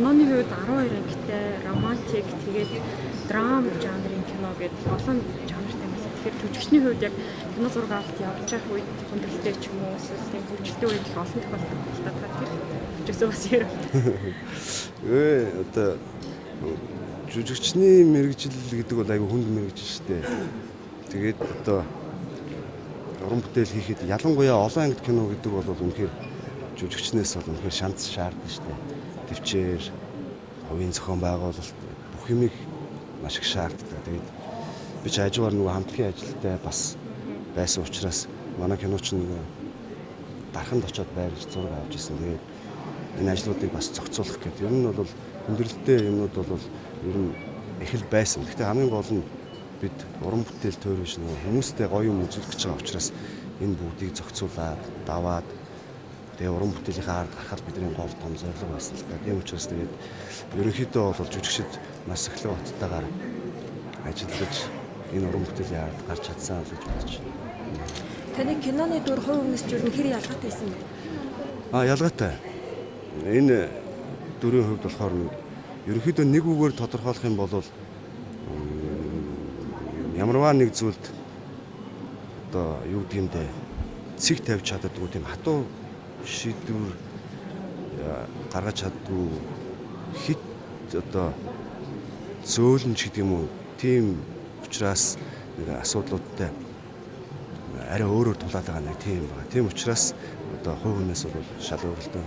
киноны хувьд 12 ангитай, романтик, тэгээд драм жанрын кино гэдэг олон жанртай байна. Тэгэхээр жүжигчний хувьд яг кино зураг авалт явж байгаа үед хүндрэлтэй ч юм уу эсвэл тийм хөвчлөлтэй үед их олон тохиолдолд байдаг. Жүжигчээс бас ярив. Одоо жүжигчний мэрэгжил гэдэг бол айгүй хүнд мэрэгжил шүү дээ. Тэгээд одоо уран бүтээл хийхэд ялангуяа олон ангид кино гэдэг бол үнэхээр жүжигчнээс бол үнэхээр шанс шаарддаг шүү дээ. Төвчээр, хувийн зохион байгуулалт бүх юмыг маш их шаарддаг. Тэгээд би ч хажуугаар нөгөө хамтлагийн ажилтай бас байсан учраас манай киноч нөгөө дарханд очиод байрлаж зураг авч ирсэн. Тэгээд энэ ажлуудыг бас зохицуулах гэдэг. Ер нь бол хүндрэлтэй юмнууд бол ер нь их л байсан. Гэхдээ хамгийн гол нь бид уран бүтээл тойрогч нөгөө хүмүүстэй гоё юм үзүүлэх гэж байгаа учраас энэ бүгдийг зохицуулаад, даваад тэгээ уран бүтээлийнхаа ард гарахад бидний гол том зорилго байсан л да. Тийм учраас тэгээд ерөнхийдөө бол жүжигчид маш сахилга баттайгаар ажиллаж энэ уран бүтээлийн ард гарч чадсан гэж бодож байна. Таны киноны дүр хувь хүнээс ч ер нь хэр ялгаатай байсан бэ? Ялгаатай. Энэ дүрийн хувьд болохоор ерөнхийдөө нэг үгээр тодорхойлох юм бол ямарваа нэг зүйлд одоо юу гэдэг юм бэ? Цэг тавьж чаддаггүй тийм хатуу шийдвэр гаргаж чаддгүй хит одоо зөөлөн ч гэдэг юм уу тийм учраас нэг асуудлуудтай арай өөрөөр тулаад байгаа нэг тийм байна. Тийм учраас одоо хувь хүнээс бол шал өөрлөлтөө